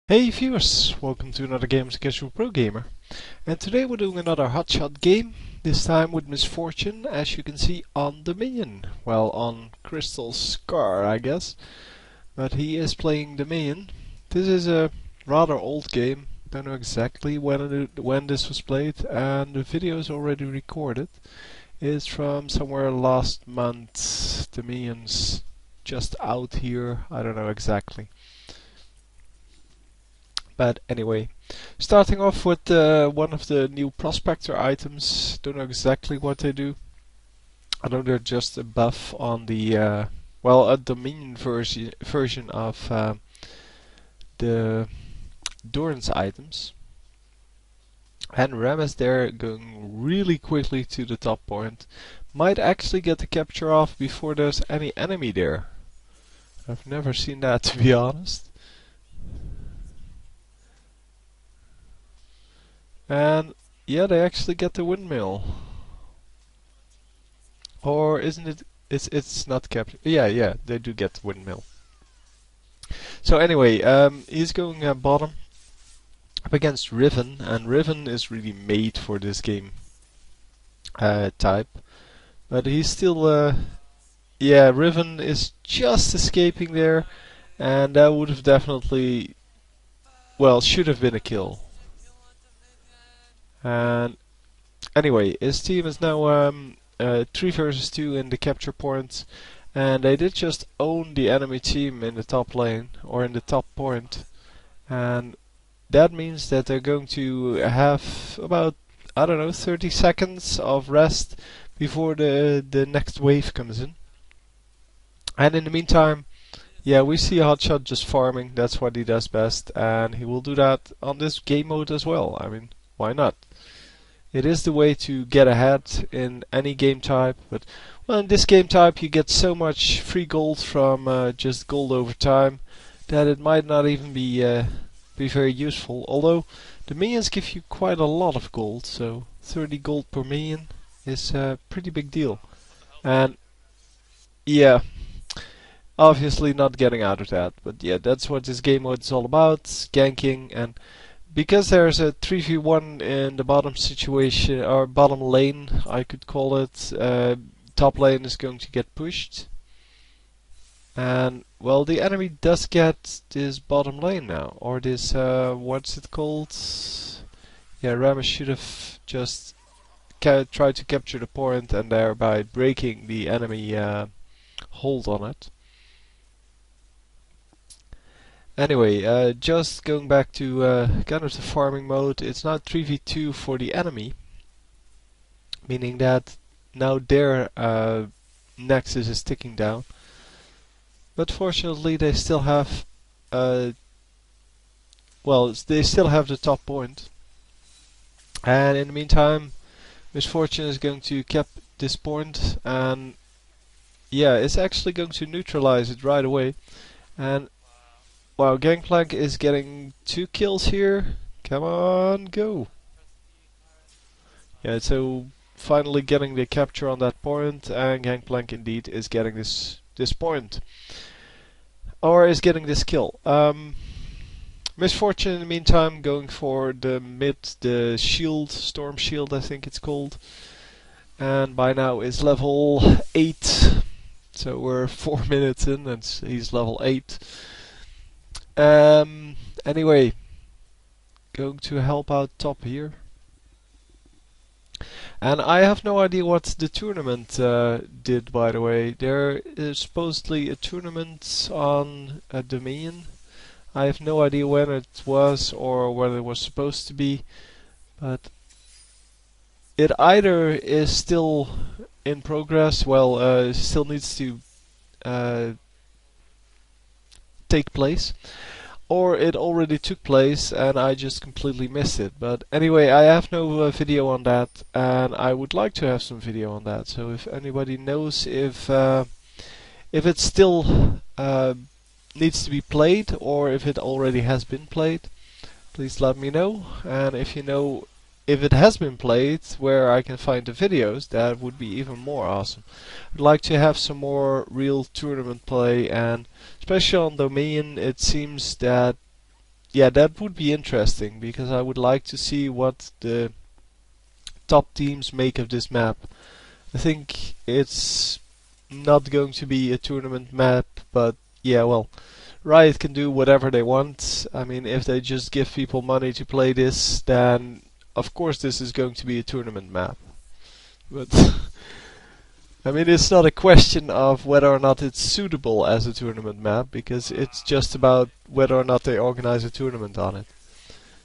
Hey viewers, welcome to another game as a casual pro gamer. And today we're doing another hotshot game, this time with Misfortune, as you can see on Dominion. Well, on Crystal Scar, I guess. But he is playing Dominion. This is a rather old game, don't know exactly when this was played, and the video is already recorded. It's from somewhere last month. Dominion's just out here, I don't know exactly. But anyway, starting off with one of the new prospector items. Don't know exactly what they do. I know they're just a buff on the a Dominion version of the Durance items. And Ram is there going really quickly to the top point. Might actually get the capture off before there's any enemy there. I've never seen that, to be honest. And yeah, they actually get the windmill. Or isn't it? It's not captured. Yeah, they do get the windmill. So anyway, he's going bottom up against Riven, and Riven is really made for this game type. But he's still, yeah, Riven is just escaping there, and that would have definitely, well, should have been a kill. And anyway, his team is now 3 versus 2 in the capture point, and they did just own the enemy team in the top lane, or in the top point, and that means that they're going to have about, I don't know, 30 seconds of rest before the next wave comes in. And in the meantime, yeah, we see Hotshot just farming. That's what he does best, and he will do that on this game mode as well. I mean, why not? It is the way to get ahead in any game type, but well, in this game type you get so much free gold from just gold over time that it might not even be very useful. Although the minions give you quite a lot of gold, so 30 gold per minion is a pretty big deal. And yeah, obviously not getting out of that, but yeah, that's what this game mode is all about, ganking. And because there's a 3v1 in the bottom situation, or bottom lane, I could call it, top lane is going to get pushed. And, well, the enemy does get this bottom lane now, or this, what's it called? Yeah, Rammus should have just tried to capture the point and thereby breaking the enemy hold on it. Anyway, just going back to kind of the farming mode, it's now 3v2 for the enemy, meaning that now their nexus is ticking down. But fortunately, they still have, they still have the top point. And in the meantime, Misfortune is going to cap this point, and yeah, it's actually going to neutralize it right away. And wow, Gangplank is getting 2 kills here. Come on, go! Yeah, so finally getting the capture on that point, and Gangplank indeed is getting this point. Or is getting this kill. Misfortune in the meantime going for the shield, Storm Shield I think it's called. And by now is level 8. So we're 4 minutes in and he's level 8. Anyway, going to help out top here. And I have no idea what the tournament did, by the way. There is supposedly a tournament on Dominion. I have no idea when it was or when it was supposed to be, but it either is still in progress, still needs to take place, or it already took place and I just completely missed it. But anyway, I have no video on that, and I would like to have some video on that. So if anybody knows if it still needs to be played or if it already has been played, please let me know. And if you know if it has been played, where I can find the videos, that would be even more awesome. I'd like to have some more real tournament play, and especially on Dominion, it seems that yeah, that would be interesting because I would like to see what the top teams make of this map. I think it's not going to be a tournament map, but yeah, well, Riot can do whatever they want. I mean, if they just give people money to play this, then of course this is going to be a tournament map. But I mean, it's not a question of whether or not it's suitable as a tournament map, because it's just about whether or not they organize a tournament on it.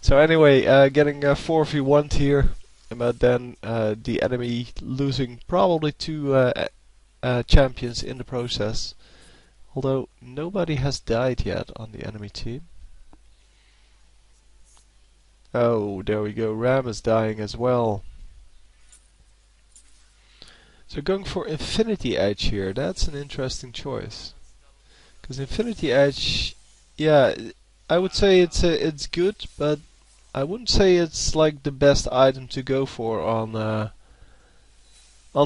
So anyway, getting a 4v1 here, but then the enemy losing probably two champions in the process. Although nobody has died yet on the enemy team. Oh, there we go. Ram is dying as well. So going for Infinity Edge here, that's an interesting choice. Because Infinity Edge, yeah, I would say it's good, but I wouldn't say it's like the best item to go for on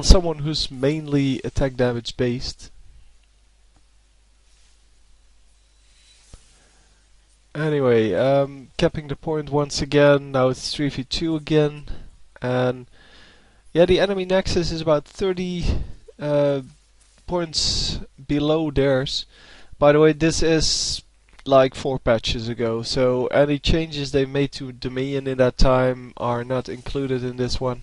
someone who's mainly attack damage based. Anyway, capping the point once again. Now it's 3v2 again, and yeah, the enemy nexus is about 30 points below theirs. By the way, this is like 4 patches ago, so any changes they made to Dominion in that time are not included in this one.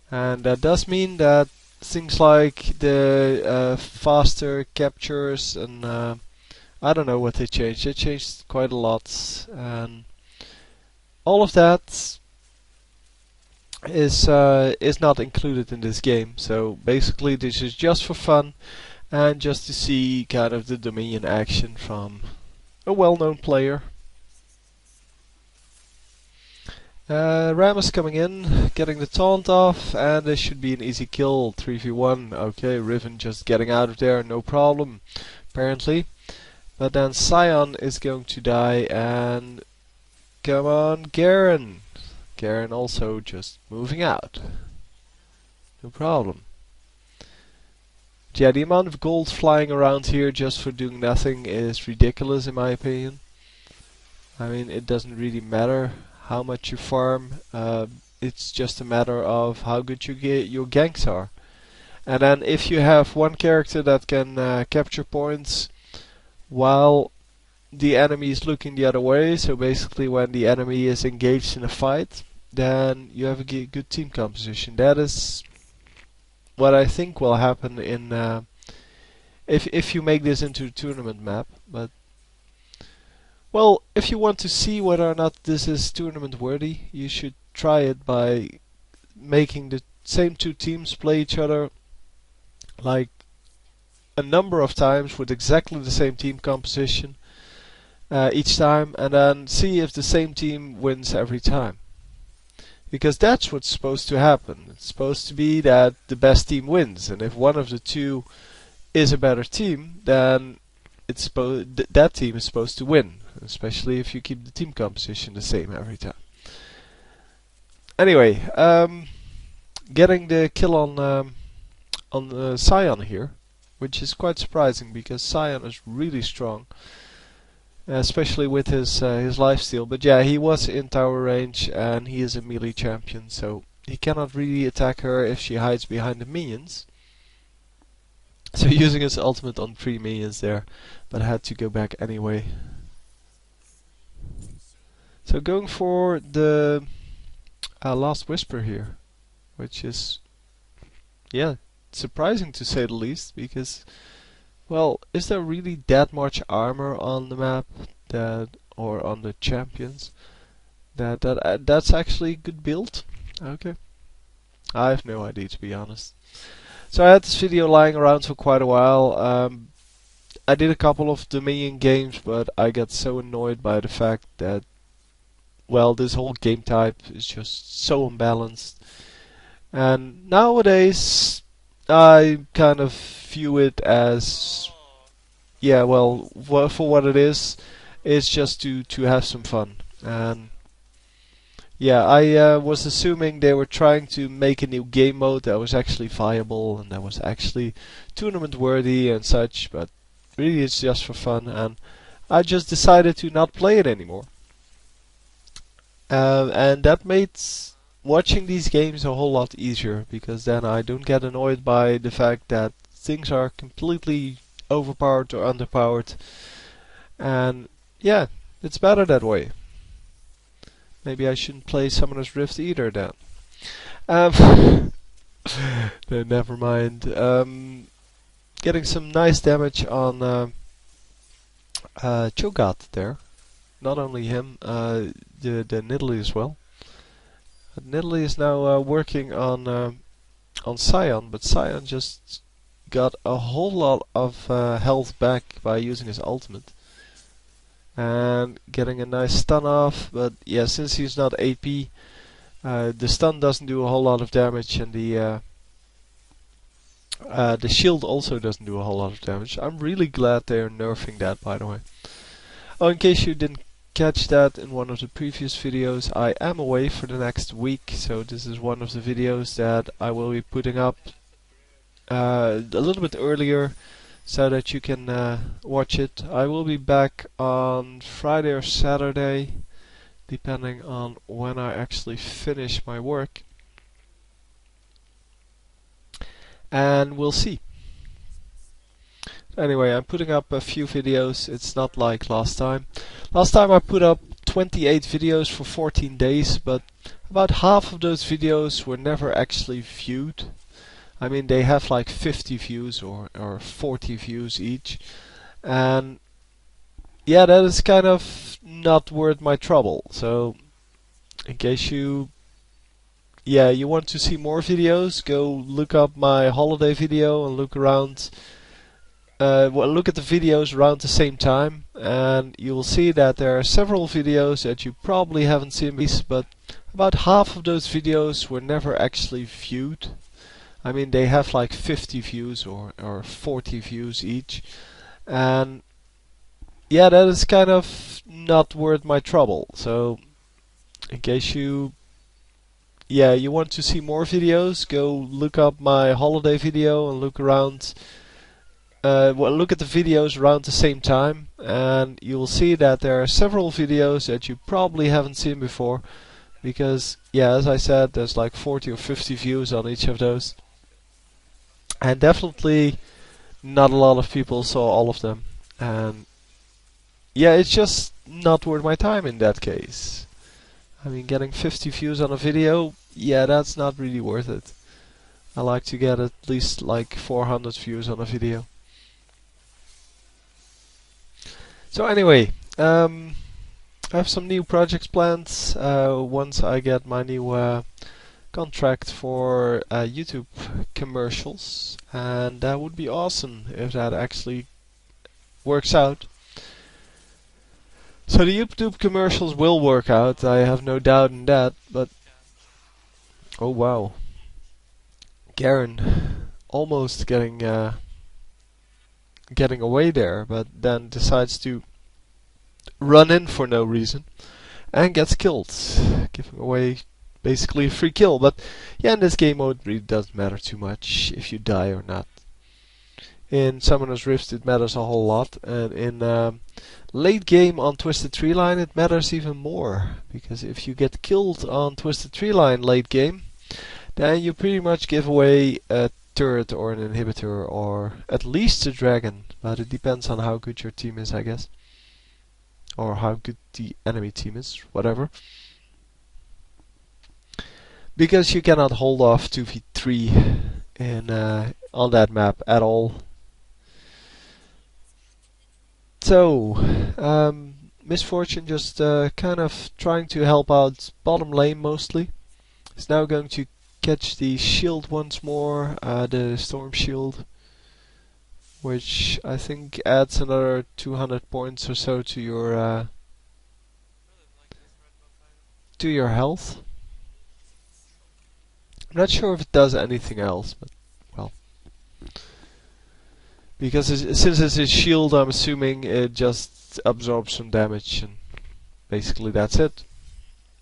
And that does mean that things like the faster captures and I don't know what they changed. They changed quite a lot, and all of that is not included in this game. So basically, this is just for fun and just to see kind of the Dominion action from a well-known player. Ram is coming in, getting the taunt off, and this should be an easy kill. 3v1. Okay, Riven just getting out of there, no problem, apparently. But then Sion is going to die, and come on, Garen. Garen also just moving out. No problem. Yeah, the amount of gold flying around here just for doing nothing is ridiculous in my opinion. I mean, it doesn't really matter how much you farm. It's just a matter of how good your ganks are. And then if you have one character that can capture points while the enemy is looking the other way, so basically when the enemy is engaged in a fight, then you have a good team composition. That is what I think will happen in if you make this into a tournament map. But well, if you want to see whether or not this is tournament worthy, you should try it by making the same two teams play each other like a number of times with exactly the same team composition each time, and then see if the same team wins every time. Because that's what's supposed to happen. It's supposed to be that the best team wins, and if one of the two is a better team, then it's that team is supposed to win, especially if you keep the team composition the same every time. Anyway, getting the kill on Sion here, which is quite surprising because Sion is really strong, especially with his lifesteal. But yeah, he was in tower range and he is a melee champion, so he cannot really attack her if she hides behind the minions. So using his ultimate on 3 minions there, but had to go back anyway. So going for the Last Whisper here, which is, yeah, surprising to say the least, because, well, is there really that much armor on the map or on the champions that's actually a good build? Okay, I have no idea, to be honest. So I had this video lying around for quite a while. I did a couple of Dominion games, but I got so annoyed by the fact that, well, this whole game type is just so unbalanced. And nowadays, I kind of view it as, yeah, well, for what it is, it's just to have some fun. And yeah, I was assuming they were trying to make a new game mode that was actually viable and that was actually tournament worthy and such, but really it's just for fun. And I just decided to not play it anymore. And that made watching these games a whole lot easier, because then I don't get annoyed by the fact that things are completely overpowered or underpowered. And yeah, it's better that way. Maybe I shouldn't play Summoner's Rift either then. Um, no, never mind. Getting some nice damage on Cho'Gath there. Not only him, the Nidalee as well. Nidalee is now working on Sion, but Sion just got a whole lot of health back by using his ultimate. And getting a nice stun off, but yeah, since he's not AP, the stun doesn't do a whole lot of damage, and the shield also doesn't do a whole lot of damage. I'm really glad they're nerfing that, by the way. Oh, in case you didn't catch that in one of the previous videos, I am away for the next week, so this is one of the videos that I will be putting up a little bit earlier so that you can watch it. I will be back on Friday or Saturday, depending on when I actually finish my work. And we'll see. Anyway, I'm putting up a few videos. It's not like last time. Last time I put up 28 videos for 14 days, but about half of those videos were never actually viewed. I mean, they have like 50 views or 40 views each. And yeah, that is kind of not worth my trouble. So, in case you want to see more videos, go look up my holiday video and look around. Look at the videos around the same time, and you will see that there are several videos that you probably haven't seen, but about half of those videos were never actually viewed. I mean, they have like 50 views or 40 views each. And yeah, that is kind of not worth my trouble. So, in case you want to see more videos, go look up my holiday video and look around. Look at the videos around the same time, and you will see that there are several videos that you probably haven't seen before, because yeah, as I said, there's like 40 or 50 views on each of those, and definitely not a lot of people saw all of them. And yeah, it's just not worth my time in that case. I mean, getting 50 views on a video, yeah, that's not really worth it. I like to get at least like 400 views on a video. So anyway, I have some new projects planned once I get my new contract for YouTube commercials, and that would be awesome if that actually works out. So the YouTube commercials will work out, I have no doubt in that, but oh wow, Garen almost getting away there, but then decides to run in for no reason and gets killed, giving away basically a free kill. But yeah, in this game mode it really doesn't matter too much if you die or not. In Summoner's Rift it matters a whole lot, and in late game on Twisted Tree Line it matters even more, because if you get killed on Twisted Tree Line late game, then you pretty much give away a turret or an inhibitor, or at least a dragon, but it depends on how good your team is, I guess. Or how good the enemy team is, whatever. Because you cannot hold off 2v3 on that map at all. So, Misfortune just kind of trying to help out bottom lane mostly. He's now going to catch the shield once more, the storm shield, which I think adds another 200 points or so to your health. I'm not sure if it does anything else, but well, because since it's a shield, I'm assuming it just absorbs some damage, and basically that's it.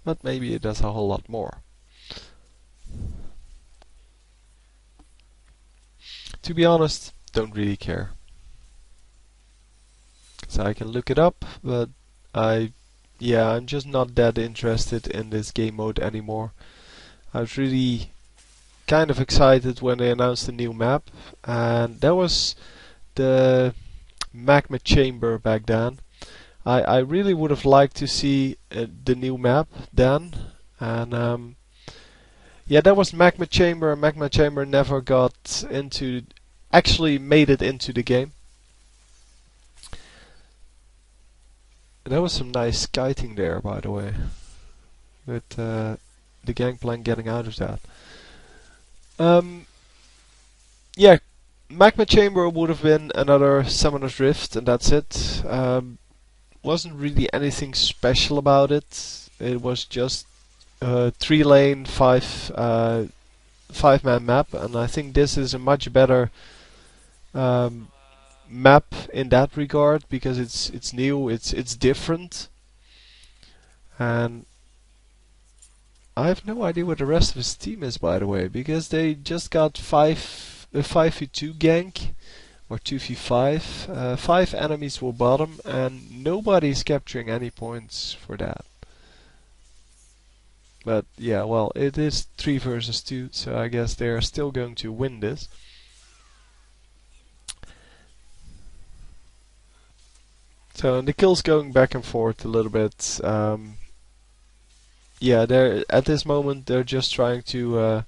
But maybe it does a whole lot more. To be honest, don't really care. So I can look it up, but I'm just not that interested in this game mode anymore. I was really kind of excited when they announced the new map, and that was the magma chamber back then. I really would have liked to see the new map then, and yeah, that was magma chamber. Magma chamber never got into, actually made it into the game. There was some nice kiting there, by the way, with the gangplank getting out of that. Um, yeah, magma chamber would have been another Summoner's Rift, and that's it. Wasn't really anything special about it. It was just a 3-lane, 5-man map, and I think this is a much better um, map in that regard because it's new, it's different, and I have no idea what the rest of his team is, by the way, because they just got 5v2 gank or 2v5. 5 enemies will bottom, and nobody's capturing any points for that. But yeah, well, it is 3 versus 2, so I guess they are still going to win this. So the kills going back and forth a little bit. Yeah, they're at this moment they're just trying to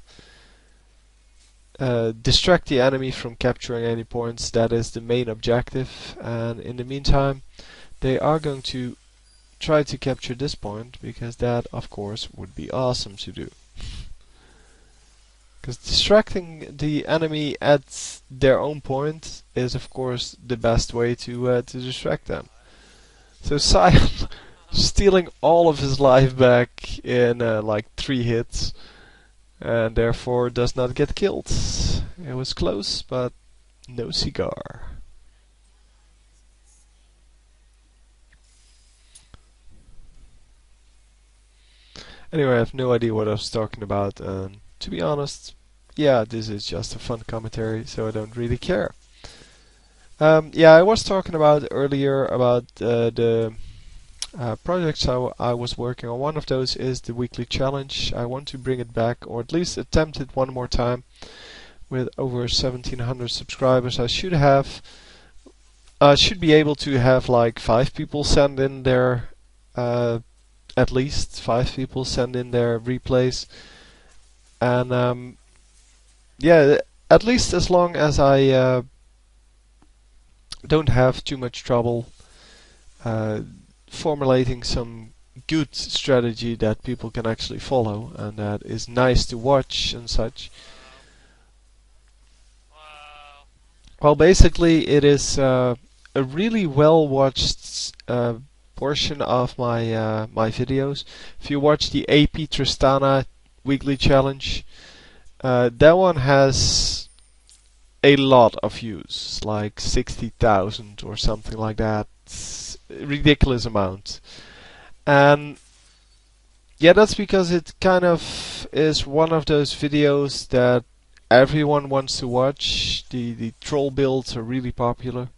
distract the enemy from capturing any points. That is the main objective, and in the meantime they are going to try to capture this point, because that of course would be awesome to do. Because distracting the enemy at their own point is of course the best way to distract them. So Sion stealing all of his life back in like 3 hits, and therefore does not get killed. It was close, but no cigar. Anyway, I have no idea what I was talking about, and to be honest, yeah, this is just a fun commentary, so I don't really care. Yeah, I was talking about earlier about the projects I was working on. One of those is the weekly challenge. I want to bring it back, or at least attempt it one more time. With over 1,700 subscribers, I should be able to have like 5 people send in their at least 5 people send in their replays, and yeah, at least as long as I don't have too much trouble formulating some good strategy that people can actually follow and that is nice to watch and such. Well, basically, it is a really well watched portion of my videos. If you watch the AP Tristana weekly challenge, that one has a lot of views, like 60,000 or something like that. It's a ridiculous amount. And yeah, that's because it kind of is one of those videos that everyone wants to watch. The troll builds are really popular.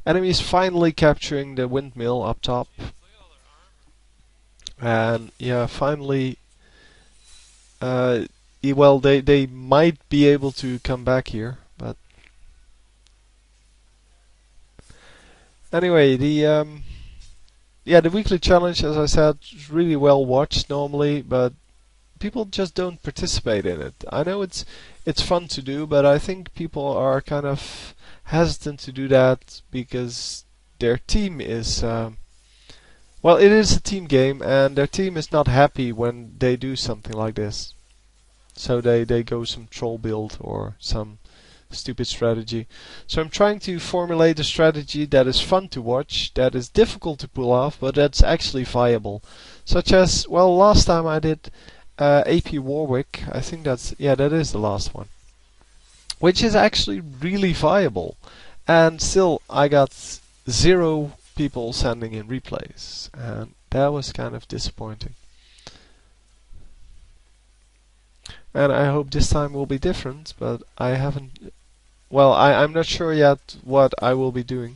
Enemies finally capturing the windmill up top. And yeah, finally, well, they might be able to come back here, but anyway, the weekly challenge, as I said, is really well watched normally, but people just don't participate in it. I know it's fun to do, but I think people are kind of hesitant to do that because their team is well, it is a team game, and their team is not happy when they do something like this. So they go some troll build or some stupid strategy. So I'm trying to formulate a strategy that is fun to watch, that is difficult to pull off, but that's actually viable. Such as, well, last time I did AP Warwick. I think that is the last one, which is actually really viable, and still I got 0 people sending in replays, and that was kind of disappointing. And I hope this time will be different, but I haven't. Well, I'm not sure yet what I will be doing.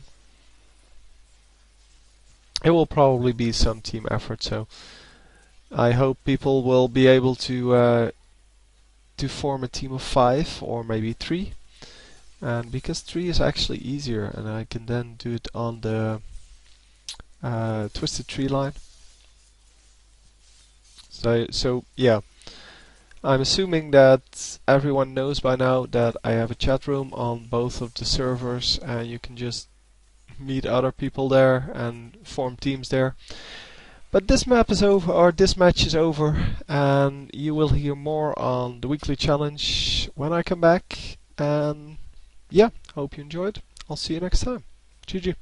it will probably be some team effort. So I hope people will be able to form a team of 5 or maybe 3. And because 3 is actually easier, and I can then do it on the twisted tree line. So yeah, I'm assuming that everyone knows by now that I have a chat room on both of the servers, and you can just meet other people there and form teams there. But this map is over, or this match is over, and you will hear more on the weekly challenge when I come back. And yeah, hope you enjoyed. I'll see you next time. GG.